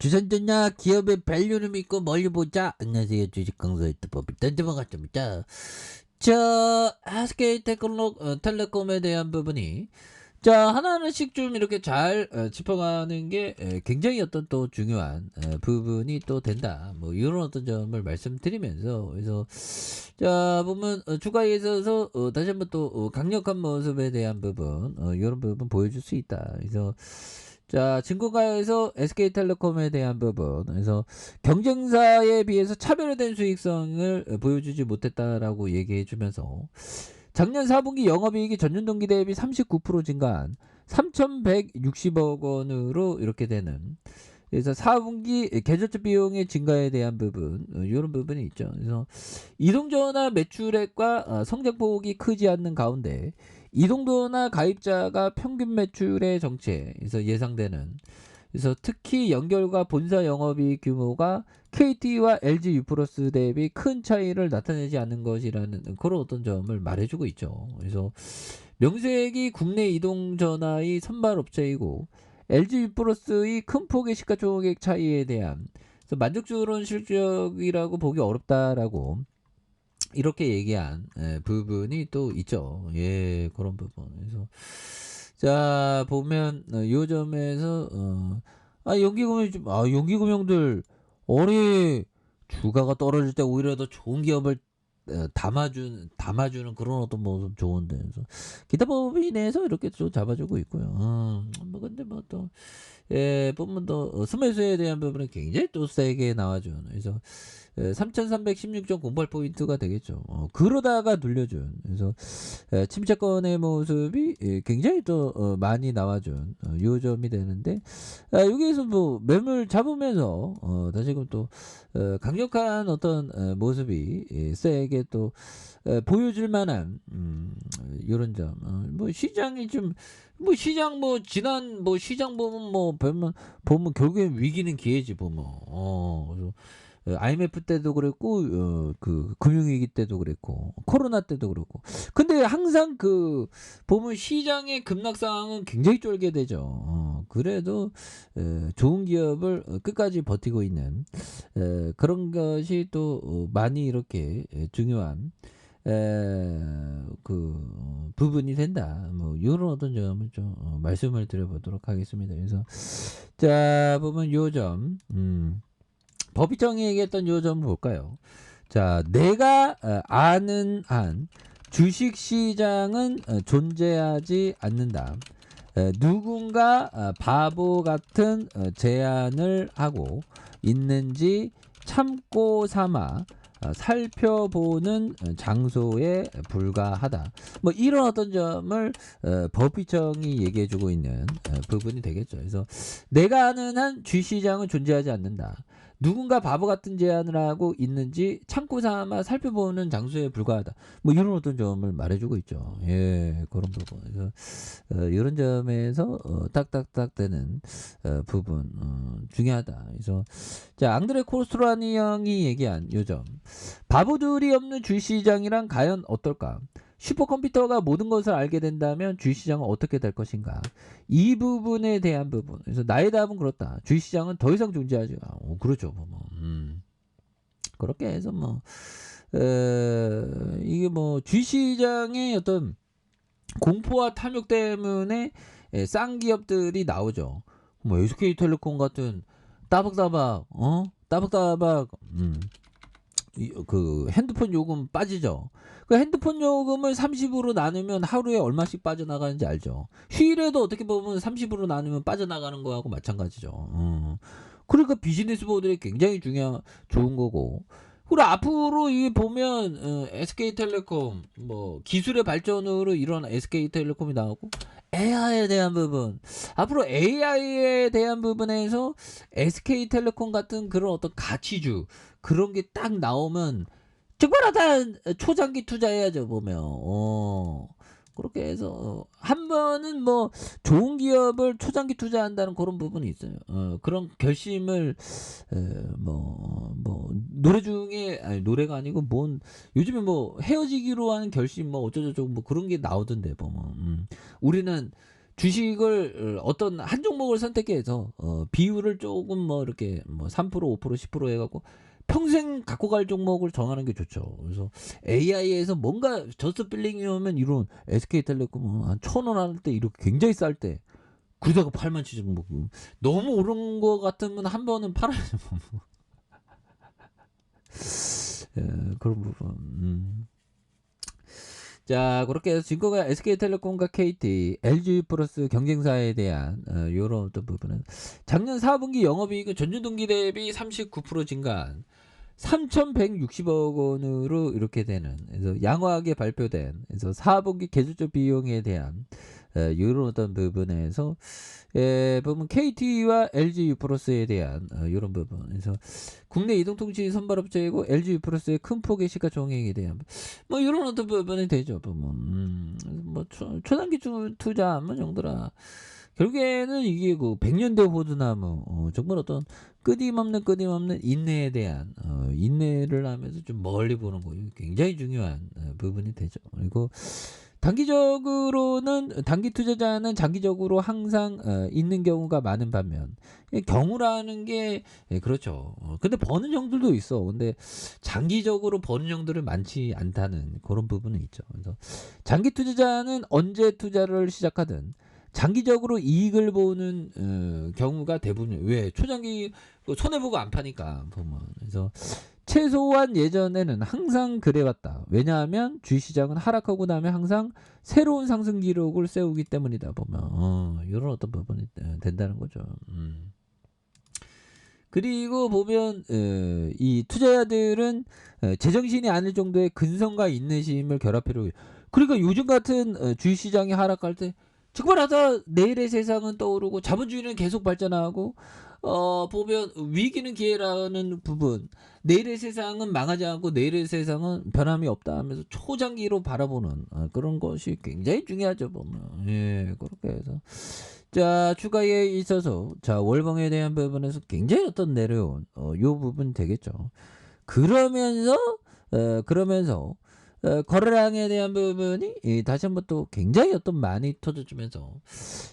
주선전략 기업의 밸류를 믿고 멀리 보자. 안녕하세요. 주식 강사 유튜버 던져먹었습니다. 텔레콤에 대한 부분이 하나하나씩 좀 이렇게 잘 짚어가는 게 굉장히 어떤 또 중요한 부분이 또 된다. 뭐 이런 어떤 점을 말씀드리면서 그래서 보면 주가에 있어서 다시 한번 또 강력한 모습에 대한 부분 이런 부분 보여줄 수 있다. 그래서 증권가에서 SK텔레콤에 대한 부분, 그래서 경쟁사에 비해서 차별화된 수익성을 보여주지 못했다라고 얘기해주면서 작년 4분기 영업이익이 전년 동기 대비 39% 증가한 3,160억 원으로 이렇게 되는, 그래서 4분기 계절적 비용의 증가에 대한 부분, 이런 부분이 있죠. 그래서 이동전화 매출액과 성장폭이 크지 않는 가운데 이동전화 가입자가 평균 매출의 정체에서 예상되는, 그래서 특히 연결과 본사 영업이익 규모가 KT와 LG U+ 대비 큰 차이를 나타내지 않는 것이라는 그런 어떤 점을 말해주고 있죠. 그래서 명색이 국내 이동전화의 선발업체이고 LG U+의 큰 폭의 시가총액 차이에 대한 그래서 만족스러운 실적이라고 보기 어렵다라고 이렇게 얘기한 부분이 또 있죠. 예, 그런 부분. 그래서 보면 요 점에서 연기금형들 어리 주가가 떨어질 때 오히려 더 좋은 기업을 담아주는 그런 어떤 모습 좋은데, 그래서 기타법인에서 이렇게 좀 잡아주고 있고요. 뭐 근데 뭐 또 보면 또 스매수에 대한 부분은 굉장히 또 세게 나와준, 그래서 3,316.08포인트가 되겠죠. 그러다가 눌려준, 그래서 침체권의 모습이 굉장히 또 많이 나와준 요 점이 되는데, 여기에서 뭐 매물 잡으면서 다시금 또 강력한 어떤 모습이 세게 또 보여줄 만한 요런 점. 뭐 시장이 좀 뭐 시장 뭐 지난 뭐 시장 보면 보면 결국엔 위기는 기회지 보면. 그래서 IMF 때도 그랬고 그 금융위기 때도 그랬고 코로나 때도 그렇고, 근데 항상 그 보면 시장의 급락상은 굉장히 쫄게 되죠. 그래도 좋은 기업을 끝까지 버티고 있는 그런 것이 또 많이 이렇게 중요한 그 부분이 된다. 뭐 이런 어떤 점을 좀 말씀을 드려보도록 하겠습니다. 그래서 보면 요점 법이정이 얘기했던 요점 볼까요? 내가 아는 한 주식시장은 존재하지 않는다. 누군가 바보 같은 제안을 하고 있는지 참고 삼아 살펴보는 장소에 불과하다. 뭐 이런 어떤 점을 법이정이 얘기해주고 있는 부분이 되겠죠. 그래서 내가 아는 한 주시장은 존재하지 않는다. 누군가 바보 같은 제안을 하고 있는지 참고 삼아 살펴보는 장소에 불과하다. 뭐 이런 어떤 점을 말해주고 있죠. 예, 그런 부분. 그래서 이런 점에서 딱딱딱 되는 부분 중요하다. 그래서 앙드레 코스트라니 형이 얘기한 요점, 바보들이 없는 주식시장이란 과연 어떨까? 슈퍼컴퓨터가 모든 것을 알게 된다면 주식시장은 어떻게 될 것인가? 이 부분에 대한 부분. 그래서 나의 답은 그렇다. 주식시장은 더 이상 존재하지 않아. 그렇죠. 그렇게 해서 이게 뭐 주식시장의 어떤 공포와 탐욕 때문에 싼 기업들이 나오죠. 뭐 SK텔레콤 같은 따박따박 그 핸드폰 요금 빠지죠. 그 핸드폰 요금을 30으로 나누면 하루에 얼마씩 빠져나가는지 알죠. 휴일에도 어떻게 보면 30으로 나누면 빠져나가는 거하고 마찬가지죠. 그러니까 비즈니스 모델이 굉장히 좋은 거고. 그리고 앞으로 이 보면 SK텔레콤 뭐 기술의 발전으로 이런 SK텔레콤이 나오고 AI에 대한 부분, 앞으로 AI에 대한 부분에서 SK텔레콤 같은 그런 어떤 가치주 그런 게 딱 나오면 정말 다 초장기 투자해야죠 보면. 그렇게 해서 한 번은 뭐 좋은 기업을 초장기 투자한다는 그런 부분이 있어요. 그런 결심을 노래 중에 노래가 아니고 요즘에 뭐 헤어지기로 하는 결심 뭐 어쩌고저쩌고 뭐 그런 게 나오던데 보면 우리는 주식을 어떤 한 종목을 선택해서 비율을 조금 뭐 이렇게 뭐 3% 5% 10% 해 갖고 평생 갖고 갈 종목을 정하는 게 좋죠. 그래서 AI에서 뭔가 저스트 필링이 오면 이런 SK텔레콤 한 1,000원 할 때 이렇게 굉장히 쌀 때 그러다가 8만 7 종목 너무 오른 거 같으면 한 번은 팔아야죠. 그런 부분. 자, 그렇게 해서 증거가 SK텔레콤과 KT, LG유플러스 경쟁사에 대한 요런 어떤 부분은 작년 4분기 영업이익은 전주동기 대비 39% 증가한 3,160억 원으로 이렇게 되는, 그래서 양호하게 발표된, 그래서 4분기 계수적 비용에 대한 이런 어떤 부분에서 보면 KT와 LG유플러스에 대한 이런 부분, 그래서 국내 이동통신 선발업체이고 LG유플러스의 큰 폭의 시가총액에 대한 뭐 이런 어떤 부분이 되죠. 보면 뭐 초단기 투자하면 정도라 결국에는 이게 그 100년대 호두나무 정말 어떤 끊임없는 인내에 대한 인내를 하면서 좀 멀리 보는 거 굉장히 중요한 부분이 되죠. 그리고 단기적으로는 단기 투자자는 장기적으로 항상 있는 경우가 많은 반면 경우라는 게 그렇죠. 근데 버는 형들도 있어. 근데 장기적으로 버는 형들은 많지 않다는 그런 부분은 있죠. 그래서 장기 투자자는 언제 투자를 시작하든 장기적으로 이익을 보는 경우가 대부분. 왜? 초장기 손해보고 안 파니까 보면. 그래서 최소한 예전에는 항상 그래왔다. 왜냐하면 주식시장은 하락하고 나면 항상 새로운 상승 기록을 세우기 때문이다 보면 이런 어떤 부분이 된다는 거죠. 그리고 보면 이 투자자들은 제정신이 아닐 정도의 근성과 인내심을 결합해로 그러니까 요즘 같은 주식시장이 하락할 때 정말 하다 내일의 세상은 떠오르고 자본주의는 계속 발전하고 보면 위기는 기회라는 부분 내일의 세상은 망하지 않고 내일의 세상은 변함이 없다 하면서 초장기로 바라보는 그런 것이 굉장히 중요하죠 보면. 예, 그렇게 해서 자 추가에 있어서 자 월봉에 대한 부분에서 굉장히 어떤 내려온 요 부분 되겠죠. 그러면서 거래량에 대한 부분이 다시 한번 또 굉장히 어떤 많이 터져주면서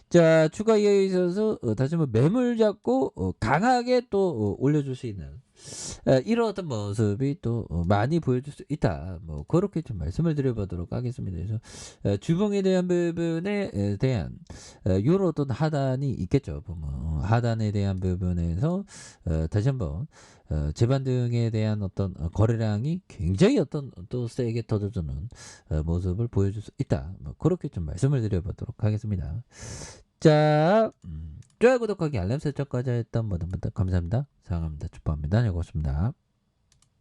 자 추가에 있어서 다시 한번 매물 잡고 강하게 또 올려줄 수 있는 이런 어떤 모습이 또 많이 보여줄 수 있다. 뭐 그렇게 좀 말씀을 드려보도록 하겠습니다. 그래서 주봉에 대한 부분에 대한 이런 어떤 하단이 있겠죠. 보면 하단에 대한 부분에서 다시 한번 재반등에 대한 어떤 거래량이 굉장히 어떤 또 세게 터져주는 모습을 보여줄 수 있다. 뭐 그렇게 좀 말씀을 드려보도록 하겠습니다. 자, 좋아요, 구독하기, 알람 설정까지 했던 모든 분들 감사합니다. 사랑합니다. 축복합니다. 네, 고맙습니다.